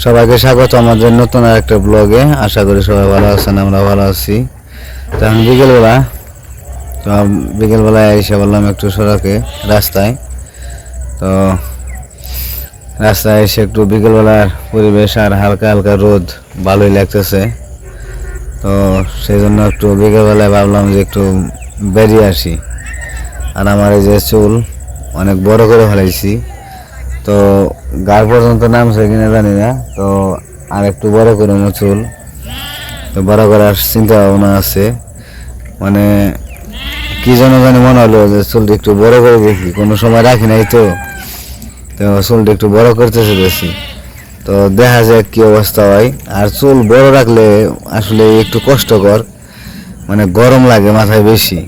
সবাইকে স্বাগত আমাদের নতুন আরেকটা ব্লগে। আশা করি সবাই ভালো আছেন, আমরা ভালো আছি। তো আমি বিকেলবেলায় এসে বললাম একটু সড়কে রাস্তায়। তো রাস্তায় এসে একটু বিকেলবেলার পরিবেশ আর হালকা হালকা রোদ ভালোই লাগতেছে। তো সেই জন্য একটু বিকেলবেলায় ভাবলাম যে একটু বেরিয়ে আসি। আর আমার এই যে চুল অনেক বড় করে ফেলাইছি, তো গাড় পর্যন্ত নামছে কিনা জানি না। তো আর একটু বড় করে আমার চুল, তো বড় করার চিন্তা ভাবনা আছে। মানে কি যেন জানি মনে হলো যে চুলটা একটু বড় করে দেখি, কোনো সময় রাখি নাই তো চুলটা একটু বড় করতেছে বেশি। তো দেখা যায় কি অবস্থা হয়। আর চুল বড় রাখলে আসলে একটু কষ্টকর, মানে গরম লাগে মাথায় বেশি।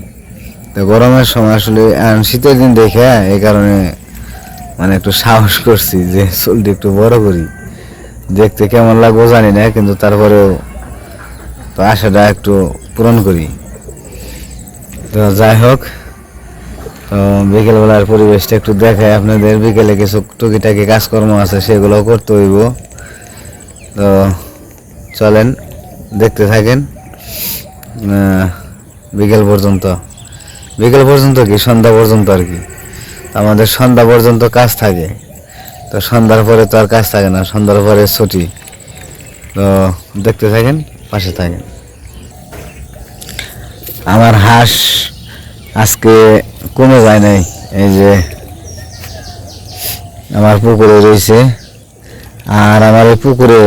তো গরমের সময় আসলে শীতের দিন দেখে এই কারণে মানে একটু সাহস করছি যে চুলটা একটু বড় করি। দেখতে কেমন লাগবো জানি না, কিন্তু তারপরেও তো আশাটা একটু পূরণ করি। তো যাই হোক, তো বিকেলবেলার পরিবেশটা একটু দেখায় আপনাদের। বিকেলে কিছু টুকিটাকি কাজকর্ম আছে, সেগুলোও করতে হইব। তো চলেন দেখতে থাকেন বিকেল পর্যন্ত কি সন্ধ্যা পর্যন্ত আর কি। আমাদের সন্ধ্যা পর্যন্ত কাজ থাকে, তো সন্ধ্যার পরে তো আর কাজ থাকে না, সন্ধ্যার পরে ছুটি। তো দেখতে থাকেন, পাশে থাকেন। আমার হাঁস আজকে কমে যায় নাই, এই যে আমার পুকুরে রয়েছে। আর আমার এই পুকুরে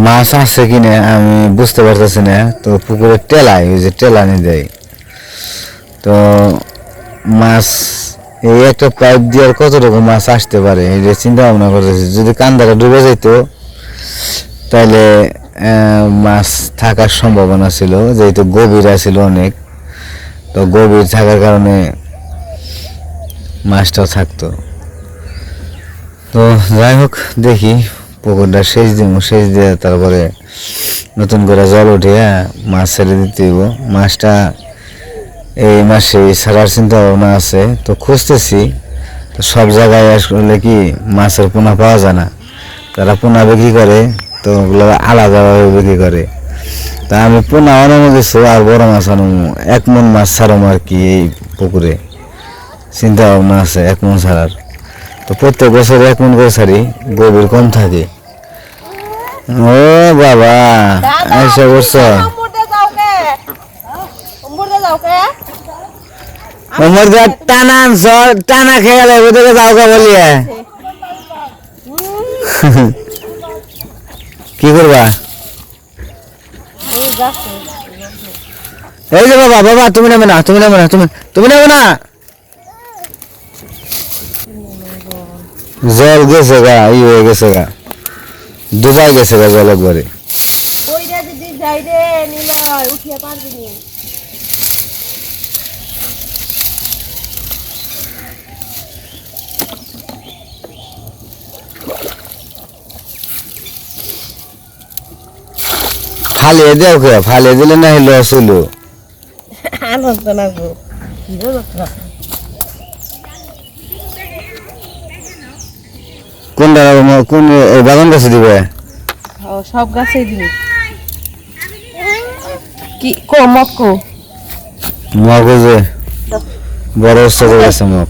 মাছ আছে কিনা আমি বুঝতে পারতেছি না। তো পুকুরে টেলায়, ওই যে টেলানি দেয়। তো মাছ এই একটা পাইপ দিয়ে আর কতটুকু মাছ আসতে পারে এই যে চিন্তা ভাবনা করতেছি। যদি কান্দাটা ডুবে যেত তাহলে মাছ থাকার সম্ভাবনা ছিল, যেহেতু গভীর ছিল অনেক। তো গভীর থাকার কারণে মাছটাও থাকতো। তো যাই হোক, দেখি পুকুরটা সেচ দিয়ে তারপরে নতুন করে জল উঠিয়ে মাছ ছেড়ে দিতে হইব। মাছটা এই মাসে ছাড়ার চিন্তা ভাবনা আছে, তো খুঁজতেছি। তো সব জায়গায় আসলে কি মাছের পোনা পাওয়া যায় না। তারা পোনা বিক্রি করে, তো ওগুলো আলাদাভাবে বিক্রি করে। তা আমি পোনা আনানো গেছি, আর বড় মাছ আনবো, 1 মণ মাছ ছাড়াবো আর কি এই পুকুরে। চিন্তা ভাবনা আছে 1 মণ ছাড়ার। তো প্রত্যেক বছর 1 মণ করে ছাড়ি, গভীর কম থাকে। ও বাবা এসে বসছো, টানা খেয়ে গেলে ওদেরকে যাও কা বলিয়ে কি করবা? এই যে বাবা তুমি নেবে না, তুমি নেবে না। জল গেছে গা, হয়ে গেছে গা, ডুবাই গেছে গা জল একবারে। ফালিয়ে দেও কে, ফালিয়ে দিলে না লস হইলো। কোন বাগান গাছে দিবে? সব গাছে দিবে। কি মগজে বড় সরে গেছে মগ।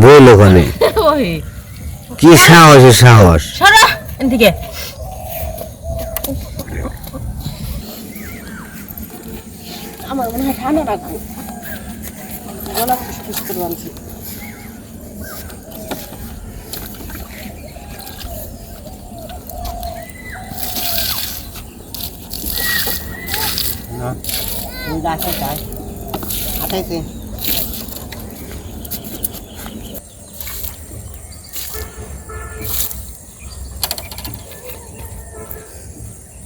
বল ওখানে কি সাহস এদিকে আমার মনে হয় ঠান্ডা রাখবো।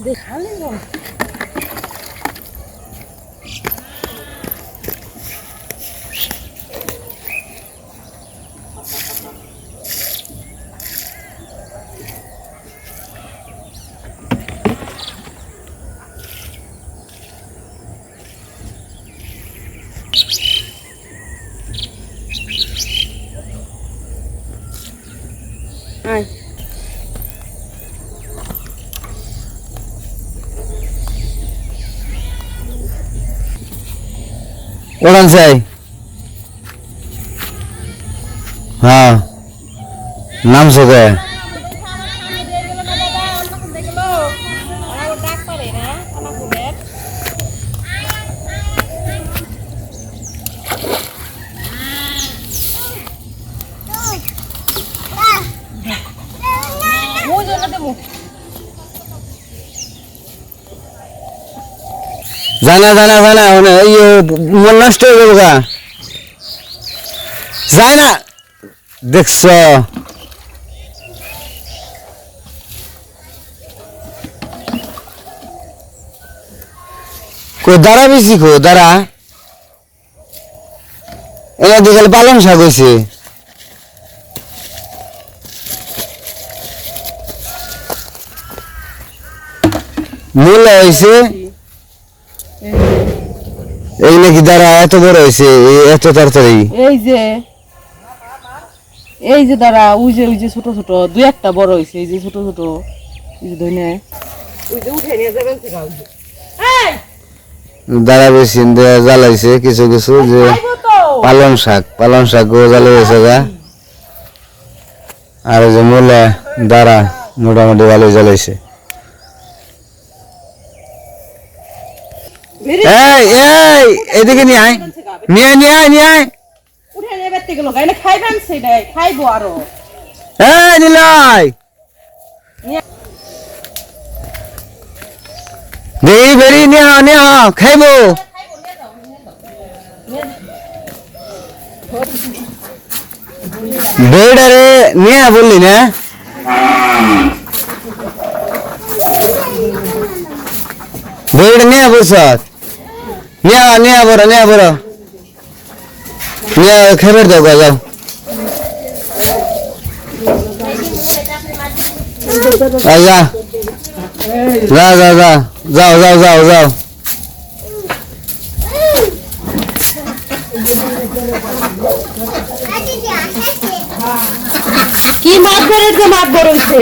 দেখালে জল আয় ওড়ান চাই হ্যাঁ নামছো কে জানা জানা জানা মন নষ্ট হয়ে যাবো গা যায় না দেখছ দাঁড়া বেশি দাঁড়া এরা দিকে পালং শাক হয়েছে মূল হয়েছে এই নাকি দাঁড়া এত বড় হয়েছে এত তাড়াতাড়ি এই যে দাঁড়া ওই যে ছোট ছোট দুই একটা বড় হয়েছে এই যে ছোট ছোট এই যে ধরে ওই যে উঠে নিয়ে যাবেন দাঁড়া বেশি জ্বালাইছে কিছু কিছু যে পালং শাক জ্বালিয়েছে গা আর যে মূলা দাঁড়া মোটামুটি ভালো জ্বালাইছে এদিকে নিয়ে আয় উঠে নিয়ে বেরতে গেল গাইলে খাইবেন সেটাই খাইবো আরো নিলয় দেখি বেরি নিয়ে খাইবো বেড়ারে নিয়ে বললি না বেড় নিয়ে বসত নিয়ে বড় নিয়ে খেবের দাও গা যাও যাও কি মাছ ধরেছে মাছ ধরেছে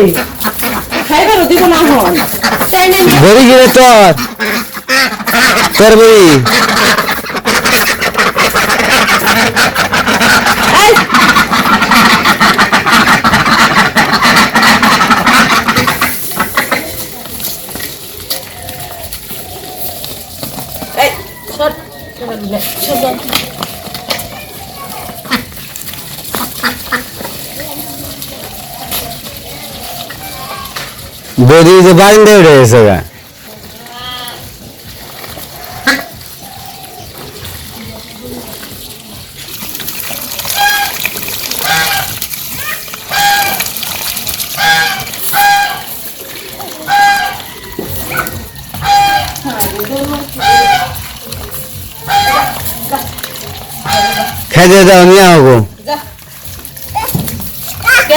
খাইবার দিব না হন বড়ি গিয়ে তোর বড়ি বড়ি যে বারিন্দা উঠে গেছে গা খেতে দাও নিয়ে হবো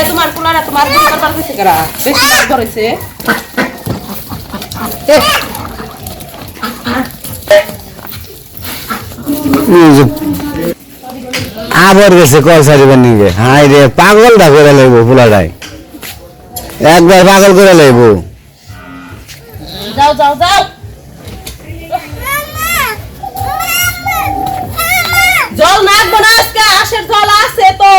তোমার কুলারা তোমার দরকার কইছে করা বেশি মাছ ধরেছে আবার গেছে কল সারিবার নিয়ে হাই রে পাগলটা করে লাগবো ফুলাটাই একবার পাগল করে লাগবো যাও জল নাকবো না আজকে আশের জল আছে তো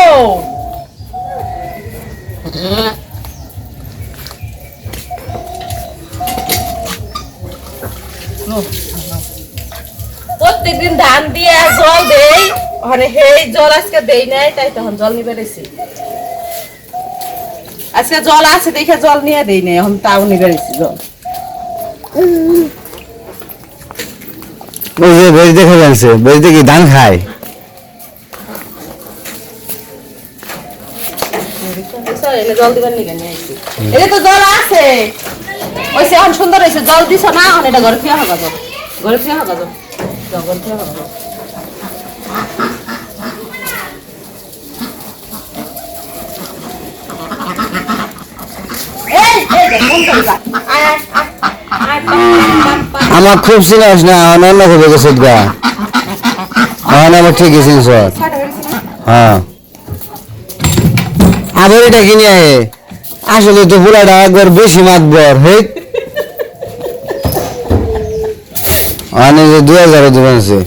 প্রত্যেকদিন ধান দিয়ে জল দেই মানে সেই জল আজকে দেই নাই তাই তখন জল নিবে রেছি আজকে জল আছে দেখে জল নিয়ে দেই নাই এখন তাও নিবে রেছি জল ওই যে বেশ দেখে যাচ্ছে বেশ দেখি ধান খায় জল দিবার নিয়ে নিয়ে আসছি এটা তো জল আছে ওই সে এখন সুন্দর হয়েছে, জল দিছ না, এখন এটা ঘরে ফিরে হাগা যাও, ঘরে ফিরে হাগা যাও, যাও ঘরে ফিরে হাগা যাও। আমার খুব চিনাস না, অন্য খুব গেছে গা, আমার ঠিকই চিনছ। হ্যাঁ আবার এটা কিনে আসলে তো পুরাটা একবার বেশি মাতবর হে, অনেক 2000 দেবেন আছে।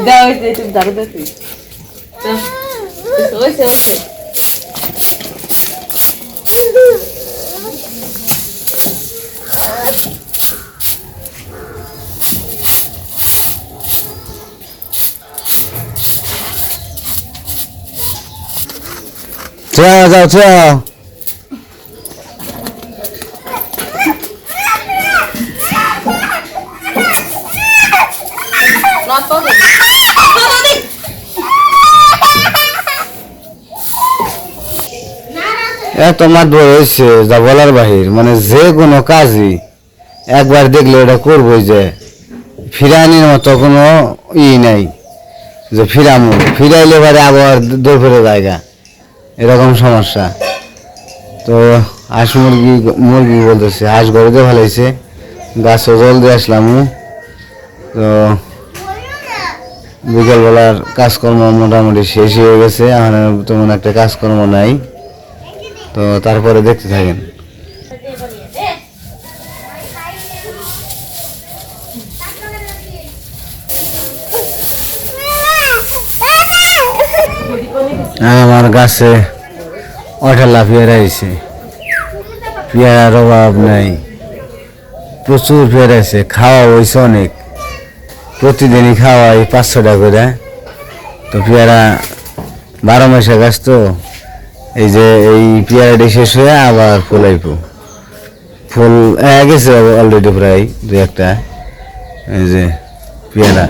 দাও এই যে তুমি দাঁড়ো দেখি, ওইসে ওইসে যাও যাও যাও। এত মাতবর হয়েছে যা বলার বাহির, মানে যে কোনো কাজই একবার দেখলে ওটা করবোই, যে ফিরানির মতো কোনো নাই যে ফিরামু, ফিরাইলে পরে আবার দৌড় ফেরে জায়গা, এরকম সমস্যা। তো হাঁস মুরগি বলতেছে, হাঁস ঘরে দিয়ে ভালাইছে, গাছও জল দিয়ে আসলাম। তো বিকেলবেলার কাজকর্ম মোটামুটি শেষ হয়ে গেছে, এখন তেমন একটা কাজকর্ম নাই। তো তারপরে দেখতে থাকেন। আমার গাছে অঠাল্লা পেয়ারা হয়েছে, পেয়ারার অভাব নাই, প্রচুর পেয়ারা আছে, খাওয়া হয়েছে অনেক, প্রতিদিনই খাওয়াই 500 করে। তো পেয়ারা 12 মাসের গাছ, তো এই যে এই পেয়ারাটি শেষ হয়ে আবার ফুল আইব, ফুল গেছে অলরেডি প্রায় 2-1টা। এই যে পেয়ারা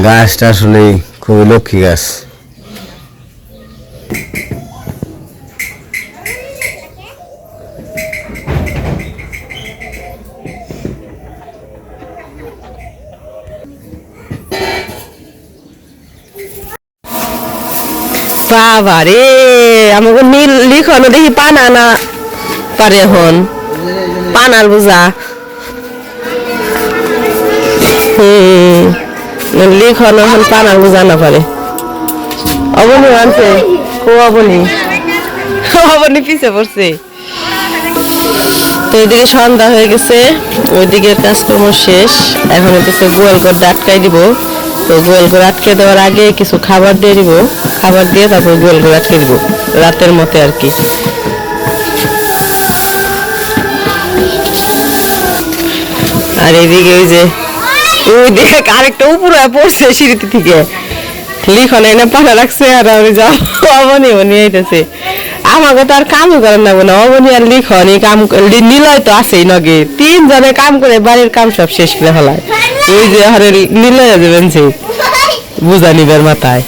গাছটা আসলে খুবই লক্ষ্মী গাছ। বাবা রে, আমাকে লিখনো দেখি পানা না পারে, এখন পানার বোঝা। লিখনো এখন পানার বোঝা না পারে। অবনি আনছে, অবনি পিছে পড়ছে। তো এদিকে সন্ধ্যা হয়ে গেছে, ওইদিকে কাজকর্ম শেষ, এখন হচ্ছে গোয়াল ঘর আটকাই দিব। তো গোয়াল ঘর আটকে দেওয়ার আগে কিছু খাবার দিয়ে দিব, খাবার দিয়ে তারপর গোয়াল ঘর আটকে দিব রাতের মতে আর কি। আর এদিকে ওই দিকে আরেকটা উপরে পড়ছে সিঁড়িতে থেকে, লিখন এনে পাঠা রাখছে, আর আমি যাও অবনি নিয়ে আইতেছে। আমাকে তো আর কামও করেন না, অবনি আর লিখন কাম নিলয় তো আছেই নগে, 3 জনে কাম করে বাড়ির কাম সব শেষ করে ফেলায়। ওই যে হারে নিলয় যাবেন সে বুঝা নিবার মাথায়।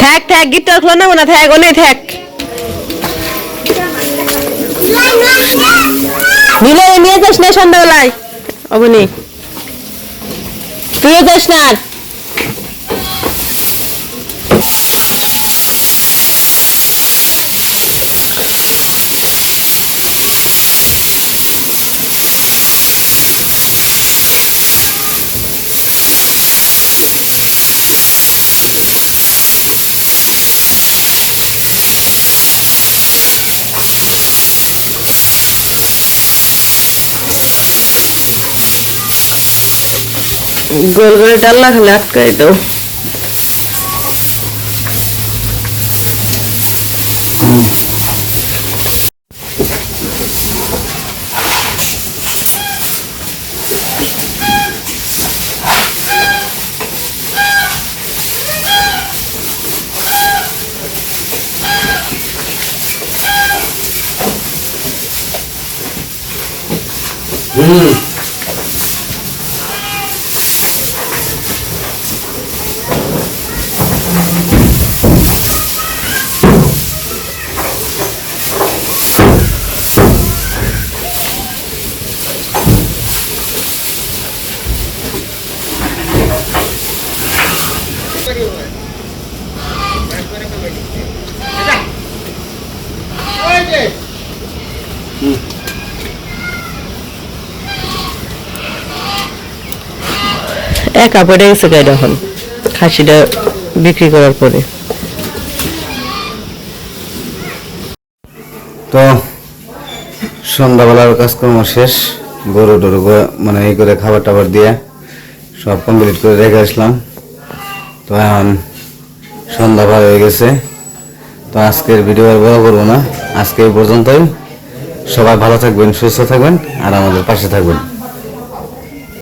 থাক থাক, গিটার খোলা না থাক, অনেক থাক, নিলয় নিয়ে যাস না সন্ধ্যাবেলায়। অবনি তুইও যাস না। গোল করে ডাল্লা খালে আটকাই দাও। একা পড়ে গেছে গাড়ি এখন খাসিটা বিক্রি করার পরে। তো সন্ধ্যাবেলার কাজকর্ম শেষ, গরু টরু মানে এই করে খাবার টাবার দিয়ে সব কমপ্লিট করে রেখে আসলাম। তো এখন সন্ধ্যা পার হয়ে গেছে। তো আজকের ভিডিও আর বড় করবো না, আজকে এই পর্যন্তই। সবাই ভালো থাকবেন, সুস্থ থাকবেন আর আমাদের পাশে থাকবেন।